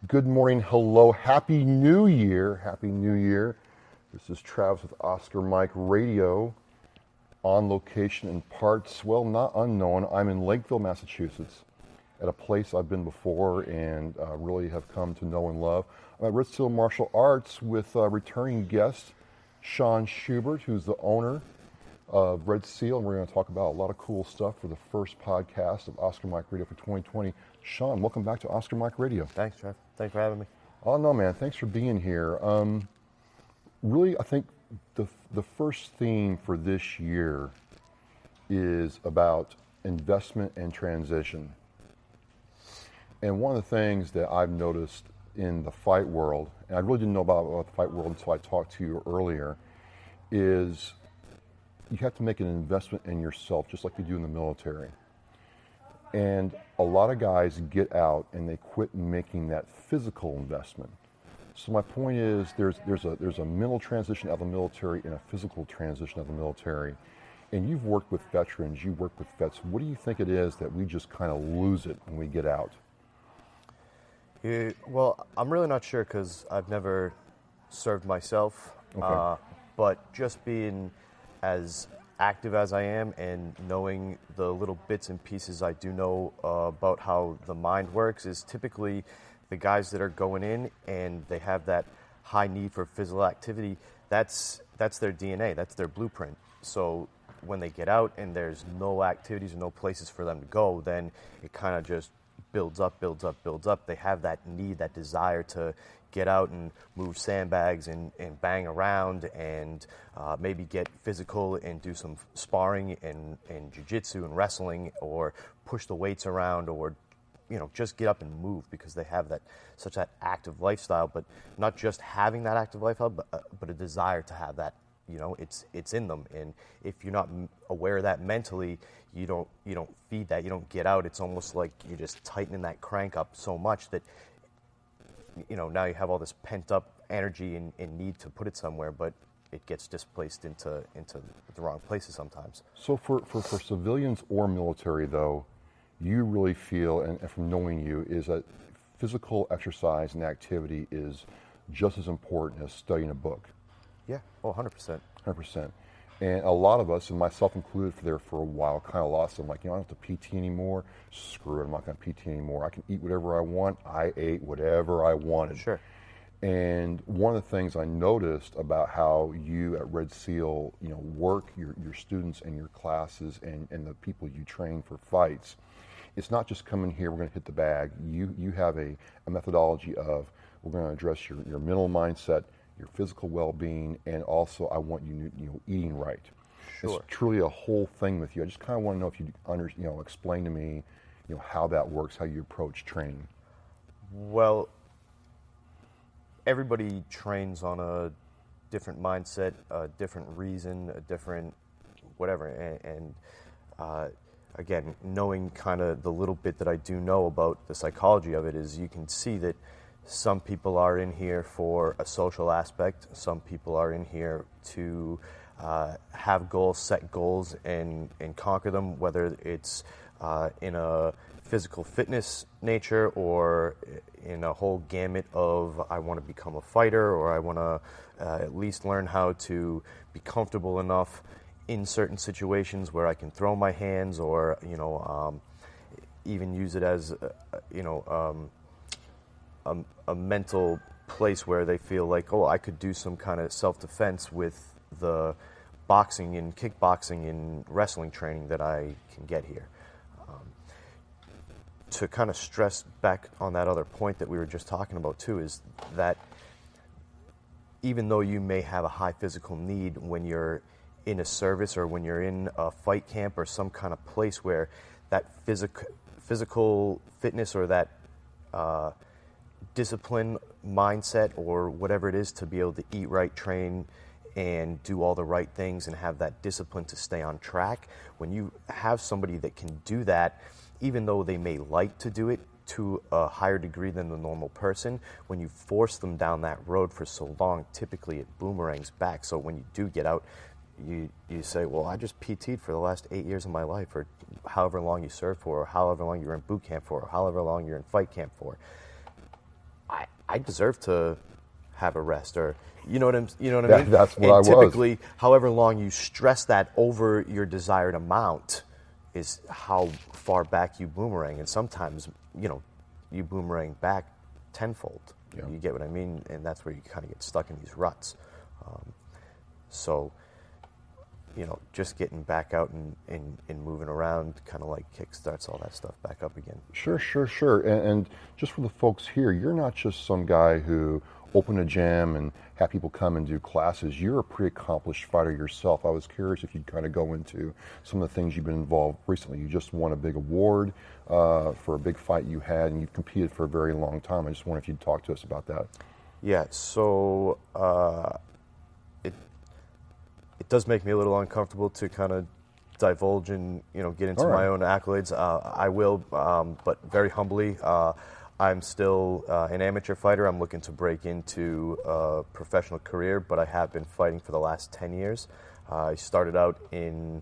Good morning, hello, happy new year, happy new year. This is Travis with Oscar Mike Radio, on location in parts, well, not unknown. I'm in Lakeville, Massachusetts, at a place I've been before and really have come to know and love. I'm at Red Seal Martial Arts with returning guest Shaun Schubert, who's the owner of Red Seal, and we're going to talk about a lot of cool stuff for the first podcast of Oscar Mike Radio for 2020. Shaun, welcome back to Oscar Mike Radio. Thanks, Trev. Thanks for having me. Oh, no, man. Thanks for being here. Really, I think the first theme for this year is about investment and transition. And one of the things that I've noticed in the fight world, and I really didn't know about the fight world until I talked to you earlier, is you have to make an investment in yourself just like you do in the military. And a lot of guys get out and they quit making that physical investment. So my point is there's a mental transition out of the military and a physical transition out of the military. And you've worked with veterans, you work with vets. What do you think it is that we just kind of lose it when we get out? Well, I'm really not sure because I've never served myself. Okay. But just being as active as I am and knowing the little bits and pieces I do know about how the mind works is typically the guys that are going in and they have that high need for physical activity. That's their DNA, that's their blueprint. So when they get out and there's no activities and no places for them to go, then it kind of just builds up. They have that need, that desire to get out and move sandbags and bang around and maybe get physical and do some sparring and jiu-jitsu and wrestling or push the weights around or just get up and move because they have such that active lifestyle, but not just having that active lifestyle, but a desire to have that. It's in them, and if you're not aware of that mentally, you don't feed that. You don't get out. It's almost like you're just tightening that crank up so much that now you have all this pent up energy and need to put it somewhere, but it gets displaced into the wrong places sometimes. So for civilians or military, though, you really feel, and from knowing you, is that physical exercise and activity is just as important as studying a book. Yeah, 100%. 100%. And a lot of us, and myself included, for a while, kind of lost. I'm like, I don't have to PT anymore. Screw it, I'm not going to PT anymore. I can eat whatever I want. I ate whatever I wanted. Sure. And one of the things I noticed about how you at Red Seal, work your students and your classes and the people you train for fights, it's not just come in here, we're going to hit the bag. You have a methodology of, we're going to address your mental mindset, your physical well-being, and also I want you eating right. Sure. It's truly a whole thing with you. I just kind of want to know if you explain to me, how that works, how you approach training. Well, everybody trains on a different mindset, a different reason, a different whatever, and again, knowing kind of the little bit that I do know about the psychology of it is you can see that some people are in here for a social aspect. Some people are in here to have goals, set goals, and conquer them, whether it's in a physical fitness nature or in a whole gamut of I want to become a fighter or I want to at least learn how to be comfortable enough in certain situations where I can throw my hands or, even use it as, a mental place where they feel like, I could do some kind of self-defense with the boxing and kickboxing and wrestling training that I can get here. To kind of stress back on that other point that we were just talking about too is that even though you may have a high physical need when you're in a service or when you're in a fight camp or some kind of place where that physical fitness or that discipline mindset or whatever it is to be able to eat right, train, and do all the right things and have that discipline to stay on track. When you have somebody that can do that, even though they may like to do it to a higher degree than the normal person, when you force them down that road for so long, typically it boomerangs back. So when you do get out, you say, well, I just PT'd for the last 8 years of my life, or however long you served for, or however long you're in boot camp for, or however long you're in fight camp for. I deserve to have a rest, or you know what I mean? That's what and I was. typically, however long you stress that over your desired amount is how far back you boomerang, and sometimes you boomerang back tenfold. Yeah. You get what I mean? And that's where you kind of get stuck in these ruts. So, just getting back out and moving around kind of like kickstarts all that stuff back up again. Sure. And just for the folks here, you're not just some guy who opened a gym and had people come and do classes. You're a pretty accomplished fighter yourself. I was curious if you'd kind of go into some of the things you've been involved recently. You just won a big award for a big fight you had, and you've competed for a very long time. I just wonder if you'd talk to us about that. Yeah, so it does make me a little uncomfortable to kind of divulge and get into my own accolades. I will, but very humbly. I'm still an amateur fighter. I'm looking to break into a professional career, but I have been fighting for the last 10 years. I started out in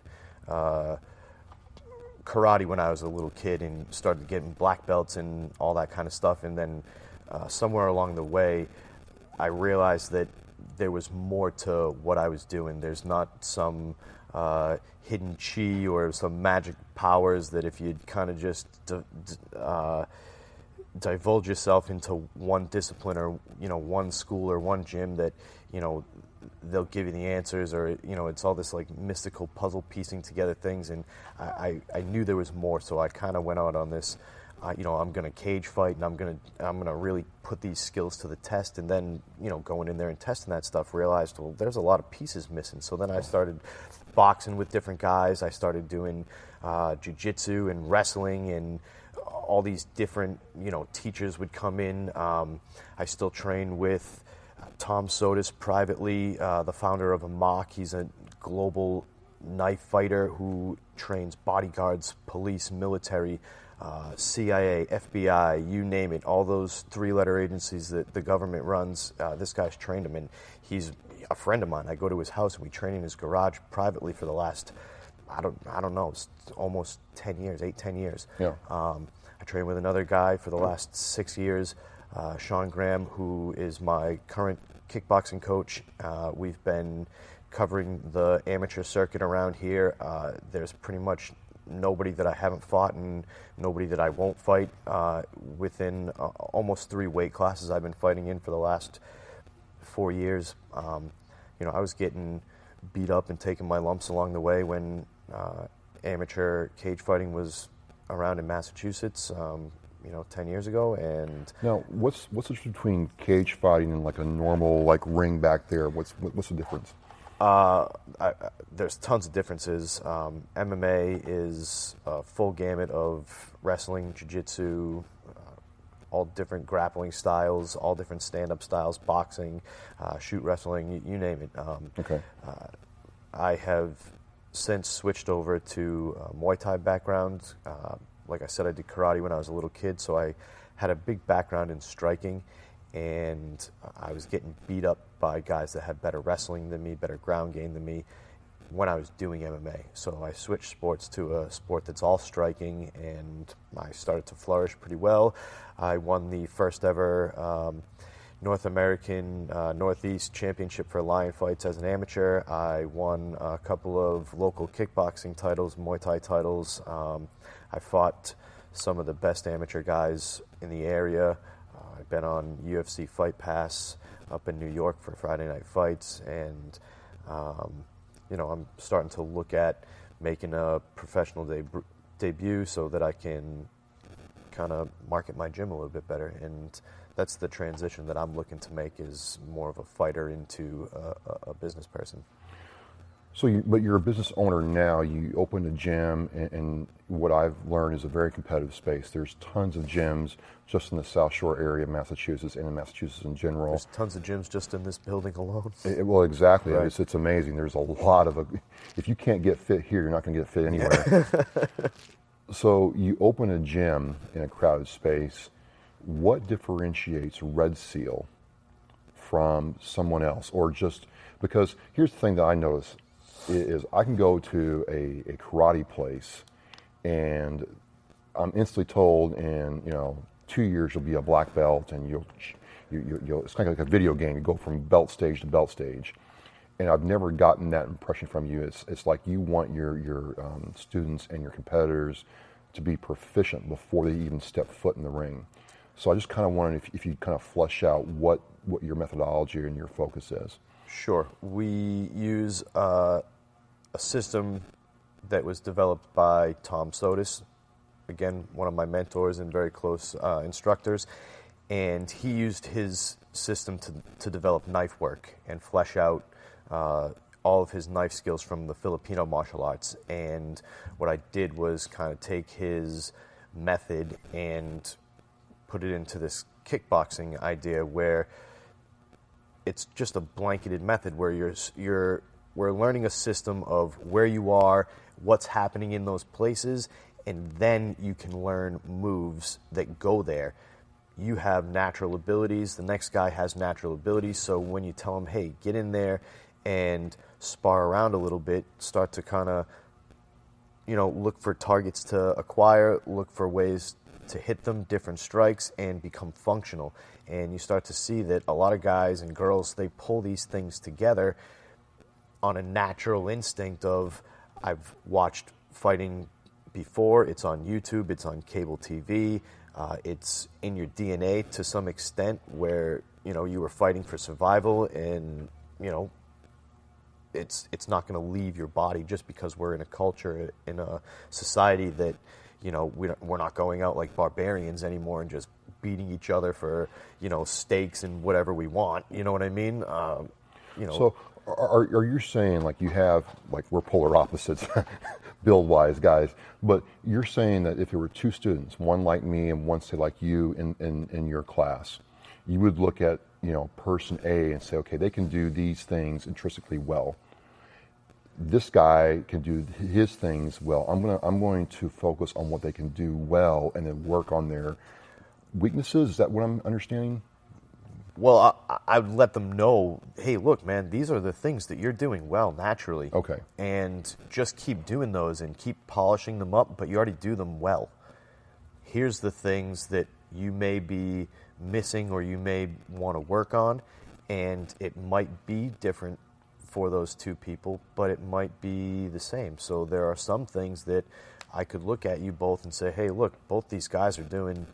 karate when I was a little kid and started getting black belts and all that kind of stuff. And then somewhere along the way, I realized that there was more to what I was doing. There's not some hidden chi or some magic powers that if you'd kind of just divulge yourself into one discipline or one school or one gym that they'll give you the answers, or it's all this like mystical puzzle piecing together things. And I knew there was more, so I kind of went out on this. I'm going to cage fight, and I'm going to really put these skills to the test. And then going in there and testing that stuff, realized, well, there's a lot of pieces missing. So then I started boxing with different guys. I started doing jiu-jitsu and wrestling, and all these different teachers would come in. I still train with Tom Sotis privately, the founder of Amok. He's a global knife fighter who trains bodyguards, police, military, CIA, FBI, you name it, all those three-letter agencies that the government runs. This guy's trained him, and he's a friend of mine. I go to his house, and we train in his garage privately for the last, I don't know, it's almost 10 years, 10 years. Yeah. I trained with another guy for the last 6 years, Shaun Graham, who is my current kickboxing coach. We've been covering the amateur circuit around here. There's pretty much nobody that I haven't fought and nobody that I won't fight within almost 3 weight classes I've been fighting in for the last 4 years. I was getting beat up and taking my lumps along the way when amateur cage fighting was around in Massachusetts, 10 years ago. And now, what's the difference between cage fighting and like a normal like ring back there? What's the difference? There's tons of differences. MMA is a full gamut of wrestling, jiu-jitsu, all different grappling styles, all different stand-up styles, boxing, shoot wrestling, you name it. Okay. I have since switched over to Muay Thai background. Like I said, I did karate when I was a little kid, so I had a big background in striking, and I was getting beat up by guys that had better wrestling than me, better ground game than me when I was doing MMA. So I switched sports to a sport that's all striking, and I started to flourish pretty well. I won the first ever North American Northeast Championship for Lion Fights as an amateur. I won a couple of local kickboxing titles, Muay Thai titles. I fought some of the best amateur guys in the area. I've been on UFC Fight Pass up in New York for Friday Night Fights, and I'm starting to look at making a professional debut so that I can kind of market my gym a little bit better. And that's the transition that I'm looking to make, is more of a fighter into a business person. So, but you're a business owner now. You opened a gym, and what I've learned is a very competitive space. There's tons of gyms just in the South Shore area of Massachusetts and in Massachusetts in general. There's tons of gyms just in this building alone. Well, exactly. Right. It's amazing. There's a lot of, if you can't get fit here, you're not going to get fit anywhere. So you open a gym in a crowded space. What differentiates Red Seal from someone else? Or just, because here's the thing that I notice is I can go to a karate place and I'm instantly told in 2 years you'll be a black belt and It's kind of like a video game. You go from belt stage to belt stage, and I've never gotten that impression from you. It's like you want your students and your competitors to be proficient before they even step foot in the ring. So I just kind of wanted if you kind of flesh out what your methodology and your focus is. Sure. We use a system that was developed by Tom Sotis, again, one of my mentors and very close instructors, and he used his system to develop knife work and flesh out all of his knife skills from the Filipino martial arts. And what I did was kind of take his method and put it into this kickboxing idea where it's just a blanketed method where we're learning a system of where you are, what's happening in those places, and then you can learn moves that go there. You have natural abilities, the next guy has natural abilities, so when you tell him, hey, get in there and spar around a little bit, start to kind of, look for targets to acquire, look for ways to hit them, different strikes, and become functional. And you start to see that a lot of guys and girls, they pull these things together on a natural instinct of, I've watched fighting before, it's on YouTube, it's on cable TV, it's in your DNA to some extent where, you were fighting for survival, and, it's not going to leave your body just because we're in a culture, in a society that, we're not going out like barbarians anymore and just beating each other for, steaks and whatever we want. You know what I mean? So are you saying, like, you have, like, we're polar opposites build-wise, guys, but you're saying that if there were two students, one like me and one, say, like you in your class, you would look at, person A and say, okay, they can do these things intrinsically well. This guy can do his things well. I'm going to focus on what they can do well and then work on their weaknesses. Is that what I'm understanding? Well, I would let them know, hey, look, man, these are the things that you're doing well naturally. Okay. And just keep doing those and keep polishing them up, but you already do them well. Here's the things that you may be missing or you may want to work on, and it might be different for those two people, but it might be the same. So there are some things that I could look at you both and say, hey, look, both these guys are doing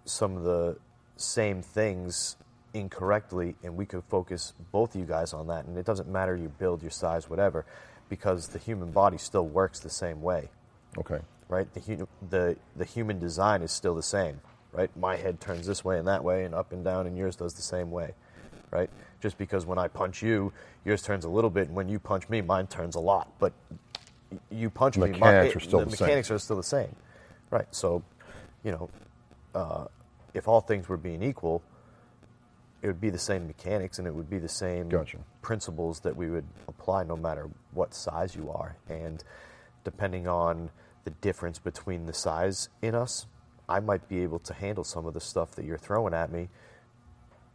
some of the same things incorrectly, and we could focus both of you guys on that. And it doesn't matter your build, your size, whatever, because the human body still works the same way. Okay. Right? The human design is still the same, right? My head turns this way and that way and up and down, and yours does the same way, right? Just because when I punch you, yours turns a little bit, and when you punch me, mine turns a lot. But you punch me, the mechanics are still the same. Right? So, if all things were being equal, it would be the same mechanics and it would be the same principles that we would apply no matter what size you are. And depending on the difference between the size in us, I might be able to handle some of the stuff that you're throwing at me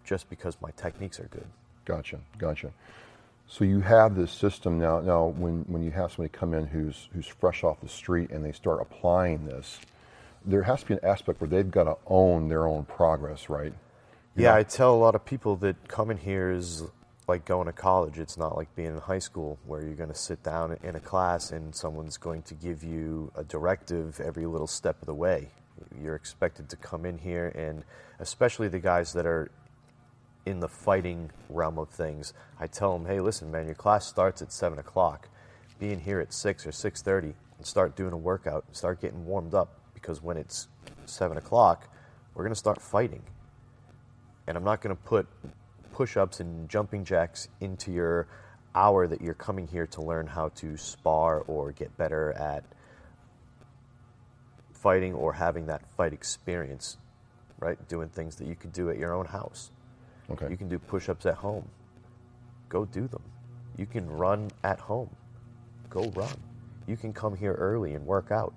just because my techniques are good. Gotcha. So you have this system now. Now, when you have somebody come in who's fresh off the street and they start applying this, there has to be an aspect where they've got to own their own progress, right? Yeah, I tell a lot of people that coming here is like going to college. It's not like being in high school where you're going to sit down in a class and someone's going to give you a directive every little step of the way. You're expected to come in here, and especially the guys that are in the fighting realm of things, I tell them, hey, listen, man, your class starts at 7 o'clock. Be in here at 6 or 6:30 and start doing a workout, start getting warmed up, because when it's 7 o'clock, we're going to start fighting. And I'm not going to put push-ups and jumping jacks into your hour that you're coming here to learn how to spar or get better at fighting or having that fight experience, right? Doing things that you could do at your own house. Okay. You can do push-ups at home. Go do them. You can run at home. Go run. You can come here early and work out.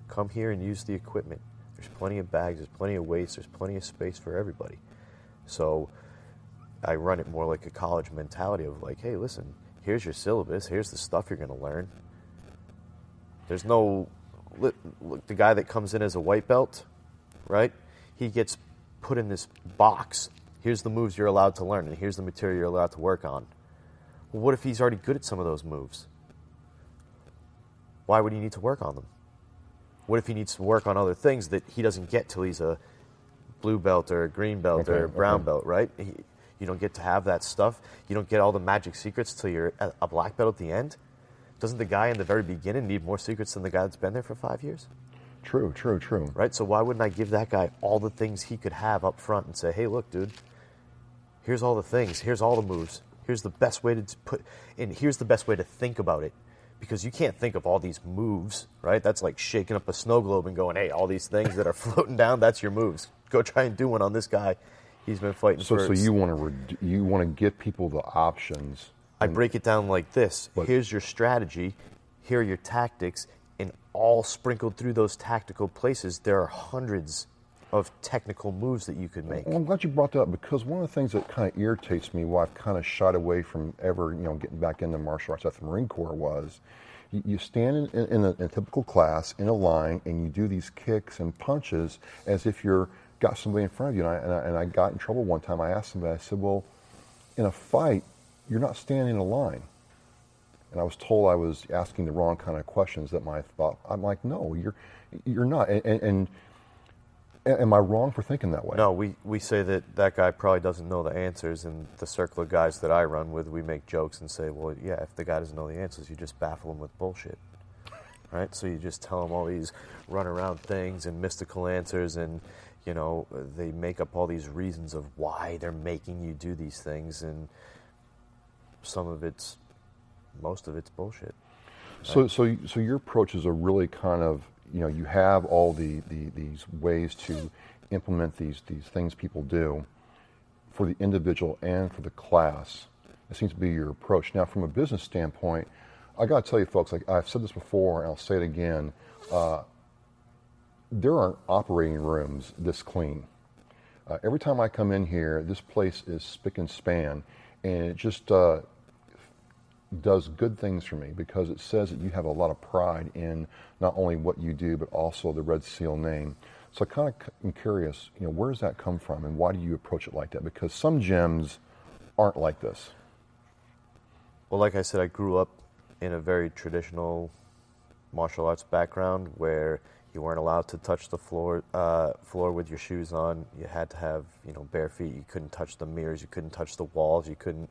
Come here and use the equipment. There's plenty of bags, there's plenty of weights, there's plenty of space for everybody. So I run it more like a college mentality of like, hey, listen, here's your syllabus, here's the stuff you're going to learn. There's no, look, the guy that comes in as a white belt, right? He gets put in this box Here's the moves you're allowed to learn, and here's the material you're allowed to work on. Well, what if he's already good at some of those moves? Why would he need to work on them? What if he needs to work on other things that he doesn't get till he's a blue belt or a green belt or a brown belt, right? You don't get to have that stuff. You don't get all the magic secrets till you're a black belt at the end. Doesn't the guy in the very beginning need more secrets than the guy that's been there for 5 years? True. Right? So why wouldn't I give that guy all the things he could have up front and say, hey, look, dude, here's all the things. Here's all the moves. Here's the best way to put, and here's the best way to think about it. Because you can't think of all these moves, right? That's like shaking up a snow globe and going, hey, all these things that are floating down, that's your moves. Go try and do one on this guy. He's been fighting for. So you want to give people the options. I break it down like this. Here's your strategy. Here are your tactics. And all sprinkled through those tactical places, there are hundreds of technical moves that you could make. Well, I'm glad you brought that up, because one of the things that kind of irritates me, why I've kind of shied away from ever, getting back into martial arts after the Marine Corps, was you stand in a typical class in a line and you do these kicks and punches as if you're got somebody in front of you. And I got in trouble one time. I asked somebody, I said, well, in a fight, you're not standing in a line. And I was told I was asking the wrong kind of questions that my thought. I'm like, no, you're not. And am I wrong for thinking that way? No, we say that guy probably doesn't know the answers, and the circle of guys that I run with, we make jokes and say, well, yeah, if the guy doesn't know the answers, you just baffle him with bullshit, right? So you just tell him all these run-around things and mystical answers, and, they make up all these reasons of why they're making you do these things, and most of it's bullshit. Right? So your approaches are really kind of, you have all these ways to implement these things people do for the individual and for the class. It seems to be your approach. Now, from a business standpoint, I got to tell you, folks, like I've said this before, and I'll say it again, there aren't operating rooms this clean. Every time I come in here, this place is spick and span, and it just does good things for me, because it says that you have a lot of pride in not only what you do, but also the Red Seal name. So I kind of am curious, where does that come from, and why do you approach it like that? Because some gyms aren't like this. Well, like I said, I grew up in a very traditional martial arts background where you weren't allowed to touch the floor with your shoes on. You had to have, bare feet. You couldn't touch the mirrors. You couldn't touch the walls. You couldn't,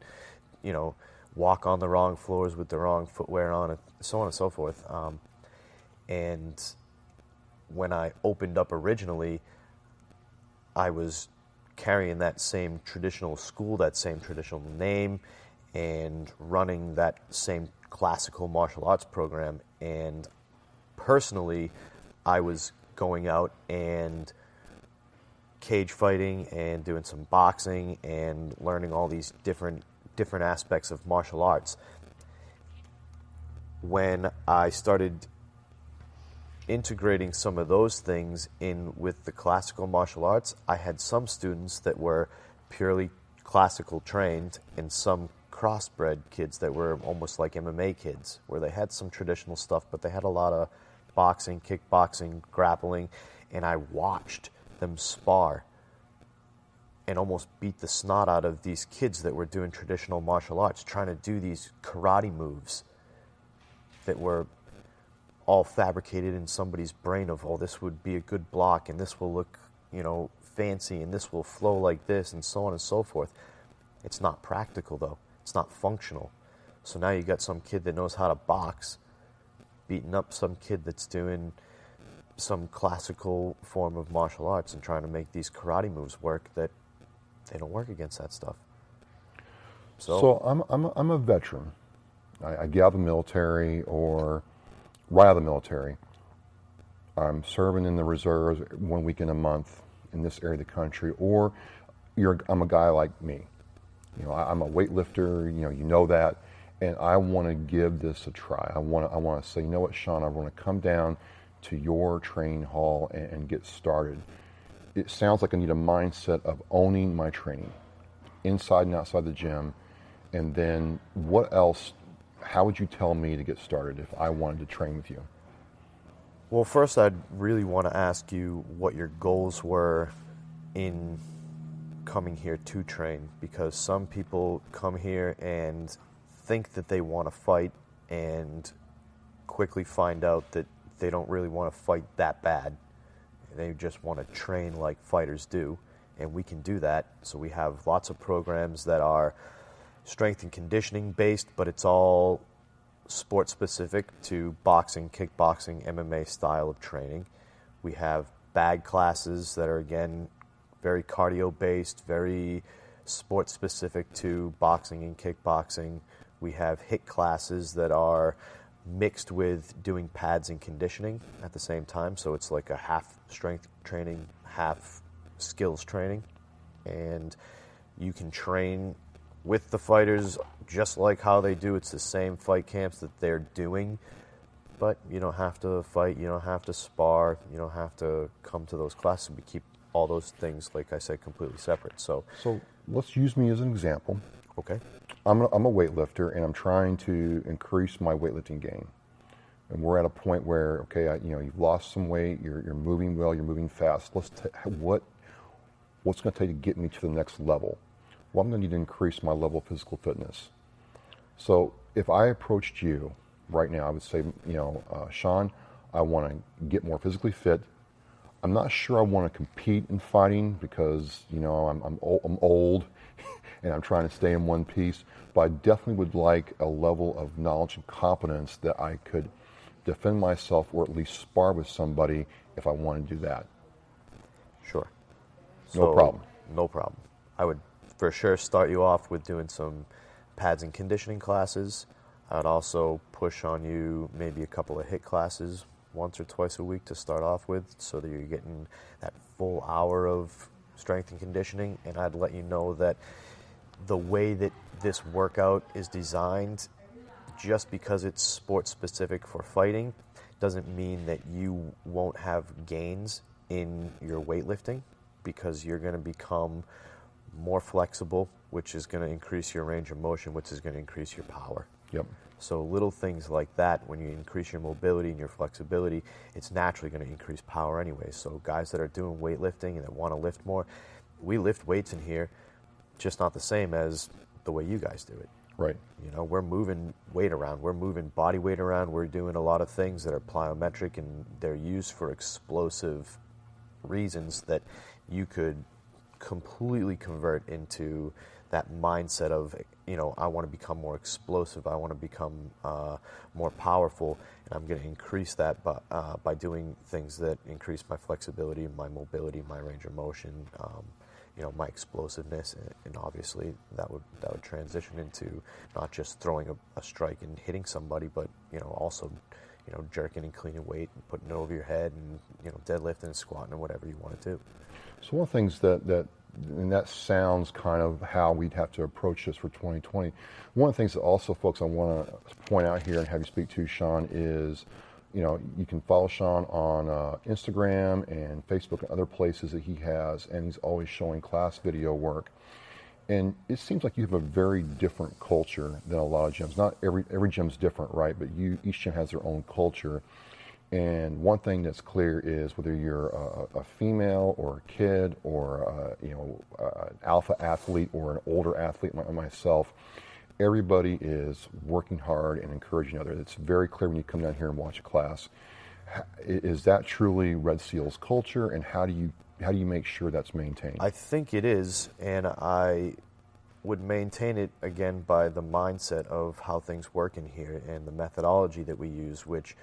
walk on the wrong floors with the wrong footwear on, and so on and so forth. And when I opened up originally, I was carrying that same traditional school, that same traditional name, and running that same classical martial arts program. And personally, I was going out and cage fighting and doing some boxing and learning all these different aspects of martial arts. When I started integrating some of those things in with the classical martial arts, I had some students that were purely classical trained and some crossbred kids that were almost like MMA kids, where they had some traditional stuff, but they had a lot of boxing, kickboxing, grappling, and I watched them spar and almost beat the snot out of these kids that were doing traditional martial arts, trying to do these karate moves that were all fabricated in somebody's brain of, oh, this would be a good block, and this will look, fancy, and this will flow like this, and so on and so forth. It's not practical, though. It's not functional. So now you got some kid that knows how to box beating up some kid that's doing some classical form of martial arts and trying to make these karate moves work that they don't work against that stuff. So I'm a veteran. I get out of the military or right out of the military. I'm serving in the reserves 1 week in a month in this area of the country, or I'm a guy like me. I'm a weightlifter. You know that, and I want to give this a try. I want to say, you know what, Shaun, I want to come down to your training hall and get started. It sounds like I need a mindset of owning my training, inside and outside the gym. And then what else? How would you tell me to get started if I wanted to train with you? Well, first I'd really want to ask you what your goals were in coming here to train, because some people come here and think that they want to fight and quickly find out that they don't really want to fight that bad. They just want to train like fighters do, and we can do that. So we have lots of programs that are strength and conditioning based, but it's all sport specific to boxing, kickboxing, MMA style of training. We have bag classes that are, again, very cardio based, very sport specific to boxing and kickboxing. We have HIIT classes that are mixed with doing pads and conditioning at the same time. So it's like a half strength training, half skills training. And you can train with the fighters just like how they do. It's the same fight camps that they're doing, but you don't have to fight, you don't have to spar, you don't have to come to those classes. We keep all those things, like I said, completely separate. So let's use me as an example. Okay. I'm a weightlifter, and I'm trying to increase my weightlifting game. And we're at a point where, okay, you've lost some weight, you're moving well, you're moving fast. What's going to take to get me to the next level? Well, I'm going to need to increase my level of physical fitness. So if I approached you right now, I would say, Shaun, I want to get more physically fit. I'm not sure I want to compete in fighting because, I'm old and I'm trying to stay in one piece, but I definitely would like a level of knowledge and competence that I could defend myself or at least spar with somebody if I want to do that. Sure. No problem. No problem. I would for sure start you off with doing some pads and conditioning classes. I'd also push on you maybe a couple of HIIT classes once or twice a week to start off with, so that you're getting that full hour of strength and conditioning. And I'd let you know that the way that this workout is designed, just because it's sport specific for fighting, doesn't mean that you won't have gains in your weightlifting, because you're going to become more flexible, which is going to increase your range of motion, which is going to increase your power. Yep. So little things like that, when you increase your mobility and your flexibility, it's naturally going to increase power anyway. So guys that are doing weightlifting and that want to lift more, we lift weights in here, just not the same as the way you guys do it. Right. We're moving weight around. We're moving body weight around. We're doing a lot of things that are plyometric, and they're used for explosive reasons that you could completely convert into that mindset of, I want to become more explosive. I want to become more powerful, and I'm going to increase that by doing things that increase my flexibility, my mobility, my range of motion, my explosiveness, and obviously that would transition into not just throwing a strike and hitting somebody, but also jerking and cleaning weight and putting it over your head, and deadlifting and squatting and whatever you want to do. So one of the things and that sounds kind of how we'd have to approach this for 2020. One of the things that also, folks, I want to point out here and have you speak to, Shaun, is you can follow Shaun on Instagram and Facebook and other places that he has, and he's always showing class video work. And it seems like you have a very different culture than a lot of gyms. Not every gym's different, right? But each gym has their own culture. And one thing that's clear is whether you're a female or a kid or an alpha athlete or an older athlete like myself, everybody is working hard and encouraging others. It's very clear when you come down here and watch a class. Is that truly Red Seal's culture, and how do you make sure that's maintained? I think it is, and I would maintain it, again, by the mindset of how things work in here and the methodology that we use, which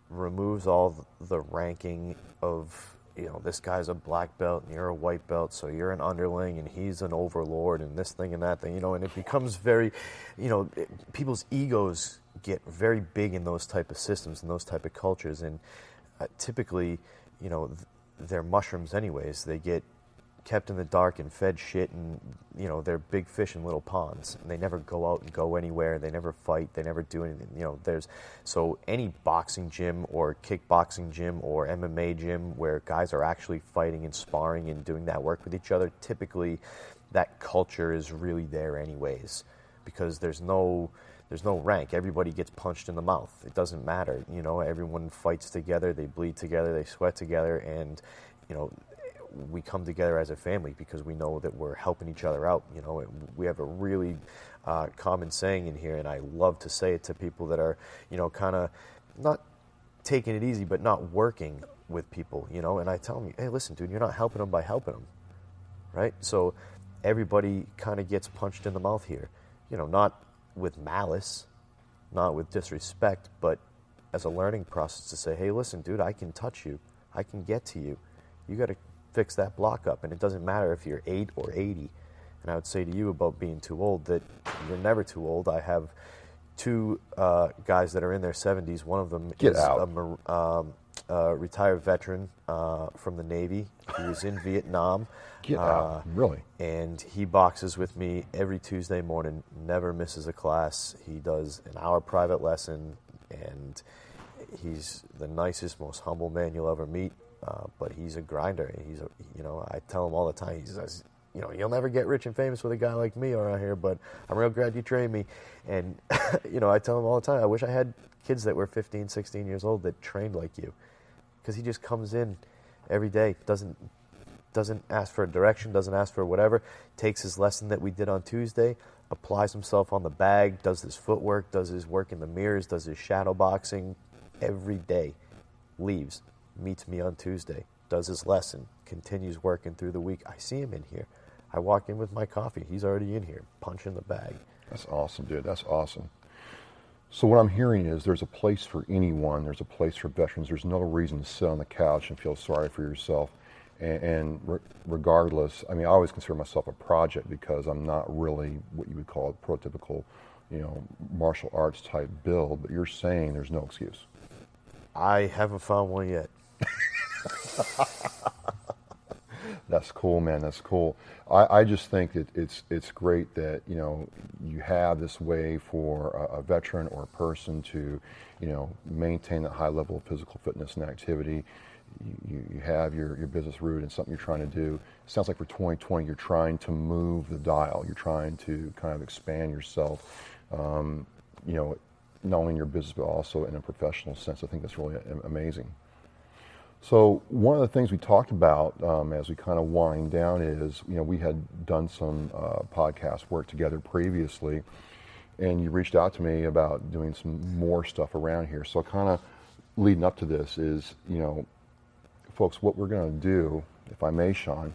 removes all the ranking of, this guy's a black belt and you're a white belt, so you're an underling and he's an overlord and this thing and that thing, and it becomes very, people's egos get very big in those type of systems and those type of cultures, and typically, they're mushrooms anyways. They get kept in the dark and fed shit, and they're big fish in little ponds, and they never go out and go anywhere. They never fight. They never do anything. So any boxing gym or kickboxing gym or MMA gym where guys are actually fighting and sparring and doing that work with each other, typically that culture is really there anyways, because there's no rank. Everybody gets punched in the mouth. It doesn't matter. Everyone fights together. They bleed together. They sweat together, and we come together as a family because we know that we're helping each other out. You know, we have a really common saying in here, and I love to say it to people that are, you know, kind of not taking it easy, but not working with people, you know. And I tell them, hey, listen, dude, you're not helping them by helping them, right? So everybody kind of gets punched in the mouth here, you know, not with malice, not with disrespect, but as a learning process to say, hey, listen, dude, I can touch you. I can get to you. You got to fix that block up. And it doesn't matter if you're 8 or 80. And I would say to you about being too old that you're never too old. I have 2 guys that are in their 70s. One of them is a retired veteran from the Navy. He was in Vietnam. Get out, really? And he boxes with me every Tuesday morning, never misses a class. He does an hour private lesson, and he's the nicest, most humble man you'll ever meet. But he's a grinder. He's you know, I tell him all the time, he says, you know, you'll never get rich and famous with a guy like me around here, but I'm real glad you trained me. And, you know, I tell him all the time, I wish I had kids that were 15, 16 years old that trained like you. Because he just comes in every day, doesn't ask for a direction, doesn't ask for whatever, takes his lesson that we did on Tuesday, applies himself on the bag, does his footwork, does his work in the mirrors, does his shadow boxing every day, leaves, meets me on Tuesday, does his lesson, continues working through the week. I see him in here. I walk in with my coffee. He's already in here, punching the bag. That's awesome, dude. That's awesome. So what I'm hearing is there's a place for anyone. There's a place for veterans. There's no reason to sit on the couch and feel sorry for yourself. Regardless, I mean, I always consider myself a project because I'm not really what you would call a prototypical, you know, martial arts type build. But you're saying there's no excuse. I haven't found one yet. That's cool, man. That's cool. I just think that it's great that, you know, you have this way for a veteran or a person to, you know, maintain that high level of physical fitness and activity. You have your business root and something you're trying to do. It sounds like for 2020 you're trying to move the dial. You're trying to kind of expand yourself, you know, not only in your business but also in a professional sense. I think that's really amazing. So one of the things we talked about as we kind of wind down is, you know, we had done some podcast work together previously, and you reached out to me about doing some more stuff around here. So kind of leading up to this is, you know, folks, what we're going to do, if I may, Shaun,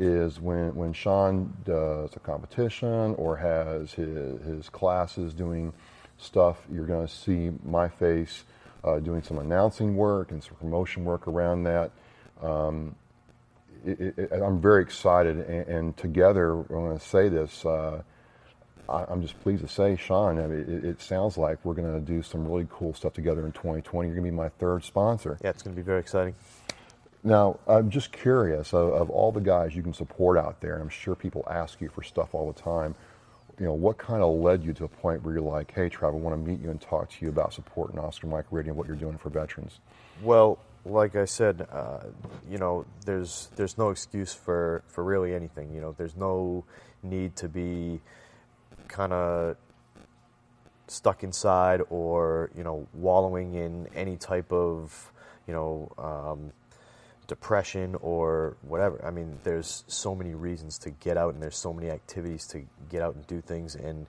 is when Shaun does a competition or has his classes doing stuff, you're going to see my face doing some announcing work and some promotion work around that. I'm very excited, and together, I'm going to say this, I'm just pleased to say, Shaun, I mean, it sounds like we're going to do some really cool stuff together in 2020. You're going to be my 3rd sponsor. Yeah, it's going to be very exciting. Now, I'm just curious, of all the guys you can support out there, and I'm sure people ask you for stuff all the time, you know, what kind of led you to a point where you're like, hey, Trav, I want to meet you and talk to you about supporting Oscar Mike Radio and what you're doing for veterans? Well, like I said, you know, there's no excuse for really anything. You know, there's no need to be kind of stuck inside or, you know, wallowing in any type of, you know, depression or whatever. I mean, there's so many reasons to get out, and there's so many activities to get out and do things, and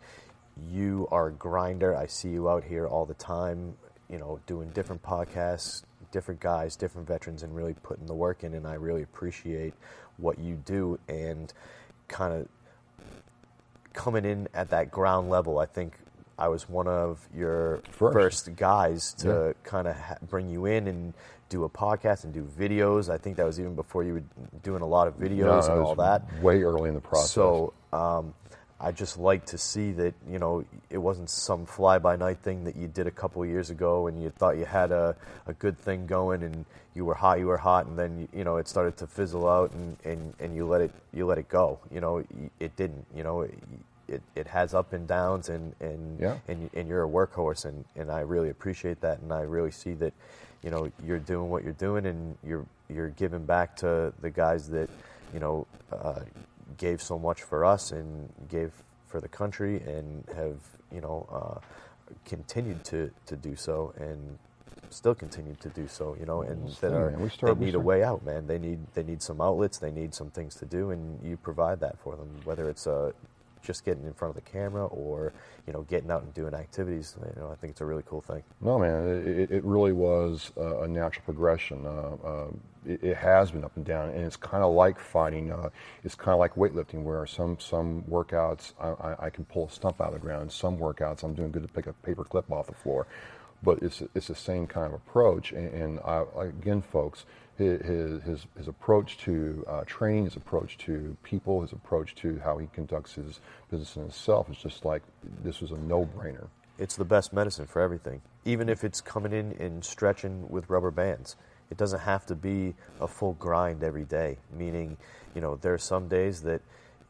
you are a grinder. I see you out here all the time, you know, doing different podcasts, different guys, different veterans, and really putting the work in, and I really appreciate what you do and kind of coming in at that ground level. I think I was one of your first guys to kind of bring you in and do a podcast and do videos. I think that was even before you were doing a lot of videos and all that. Way early in the process. So I just like to see that, you know, it wasn't some fly-by-night thing that you did a couple of years ago and you thought you had a good thing going and you were hot, and then, you know, it started to fizzle out and you let it go. You know, it didn't. You know, it has up and downs, and you're a workhorse, and I really appreciate that, and I really see that, you know, you're doing what you're doing, and you're giving back to the guys that, you know, gave so much for us and gave for the country and have, you know, continued to do so, and still continue to do so, you know, and Same, man. they need a way out, man. They need some outlets, they need some things to do, and you provide that for them, whether it's just getting in front of the camera or, you know, getting out and doing activities. You know, I think it's a really cool thing. No, man, it really was a natural progression. It has been up and down, and it's kind of like fighting. It's kind of like weightlifting, where some workouts I can pull a stump out of the ground. Some workouts I'm doing good to pick a paper clip off the floor. But it's the same kind of approach. And again, folks, his approach to training, his approach to people, his approach to how he conducts his business in himself is just like, this was a no-brainer. It's the best medicine for everything. Even if it's coming in and stretching with rubber bands, it doesn't have to be a full grind every day. Meaning, you know, there are some days that,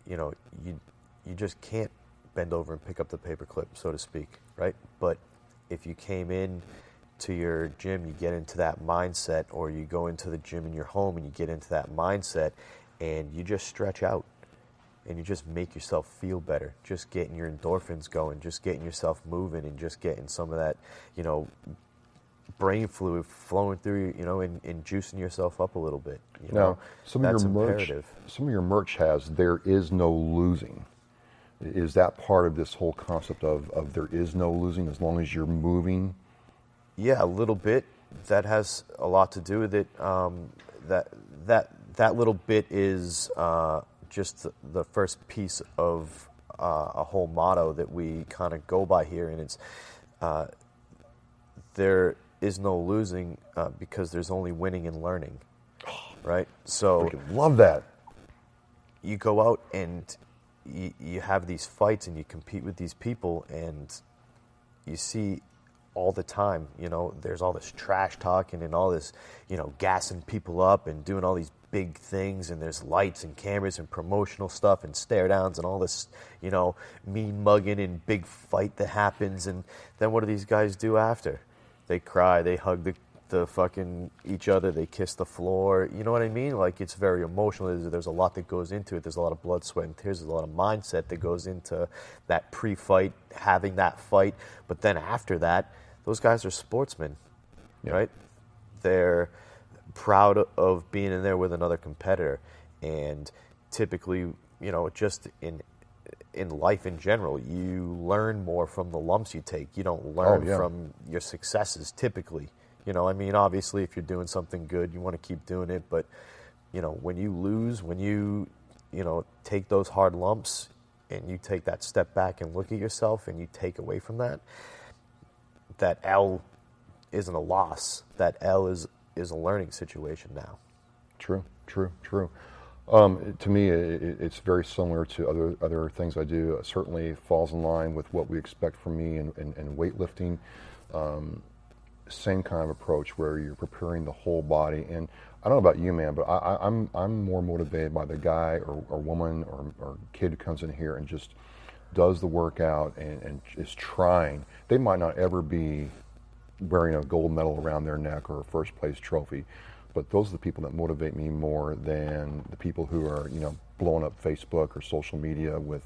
you know, you just can't bend over and pick up the paper clip, so to speak, right? But if you came in to your gym, you get into that mindset, or you go into the gym in your home and you get into that mindset, and you just stretch out and you just make yourself feel better, just getting your endorphins going, just getting yourself moving, and just getting some of that, you know, brain fluid flowing through, you know, and juicing yourself up a little bit. You know, some of that's your merch, imperative. some of your merch has "there is no losing." Is that part of this whole concept of there is no losing as long as you're moving? Yeah, a little bit. That has a lot to do with it. That little bit is just the first piece of a whole motto that we kind of go by here, and it's there is no losing because there's only winning and learning, right? So Freaking love that. you go out and you have these fights and you compete with these people, and you see all the time, you know, there's all this trash talking and all this, you know, gassing people up and doing all these big things, and there's lights and cameras and promotional stuff and stare downs and all this, you know, mean mugging and big fight that happens. And then what do these guys do after? They cry, they hug the fucking each other, they kiss the floor. You know what I mean? Like, it's very emotional. There's a lot that goes into it. There's a lot of blood, sweat, and tears. There's a lot of mindset that goes into that pre-fight, having that fight. But then after that, those guys are sportsmen, right? They're proud of being in there with another competitor. And typically, you know, just in life in general, you learn more from the lumps you take. You don't learn from your successes typically. You know, I mean, obviously, if you're doing something good, you want to keep doing it. But, you know, when you lose, when you know, take those hard lumps and you take that step back and look at yourself and you take away from that, that L isn't a loss. That L is a learning situation now. True. To me, it's very similar to other things I do. It certainly falls in line with what we expect from me in weightlifting. Same kind of approach where you're preparing the whole body. And I don't know about you, man, but I'm more motivated by the guy or woman or kid who comes in here and just does the workout and is trying. They might not ever be wearing a gold medal around their neck or a first place trophy, but those are the people that motivate me more than the people who are, you know, blowing up Facebook or social media with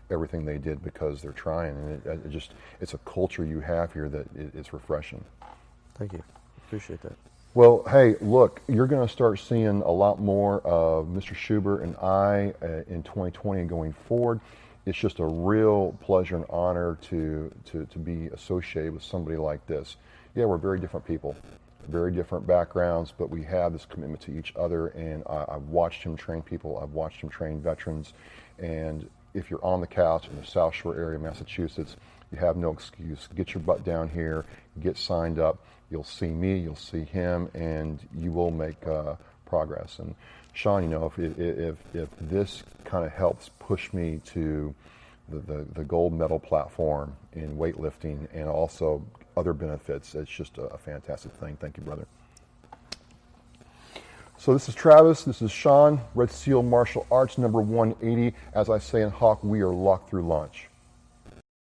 everything they did because they're trying. And it's a culture you have here that it's refreshing. Thank you. Appreciate that. Well, hey, look, you're going to start seeing a lot more of Mr. Schubert and I in 2020 and going forward. It's just a real pleasure and honor to be associated with somebody like this. Yeah, we're very different people, very different backgrounds, but we have this commitment to each other, and I've watched him train people. I've watched him train veterans, and if you're on the couch in the South Shore area of Massachusetts, you have no excuse. Get your butt down here, get signed up. You'll see me, you'll see him, and you will make progress. And Shaun, you know, if this kind of helps push me to the gold medal platform in weightlifting and also other benefits, it's just a fantastic thing. Thank you, brother. So this is Travis, this is Shaun, Red Seal Martial Arts number 180. As I say in Hawk, we are locked through lunch.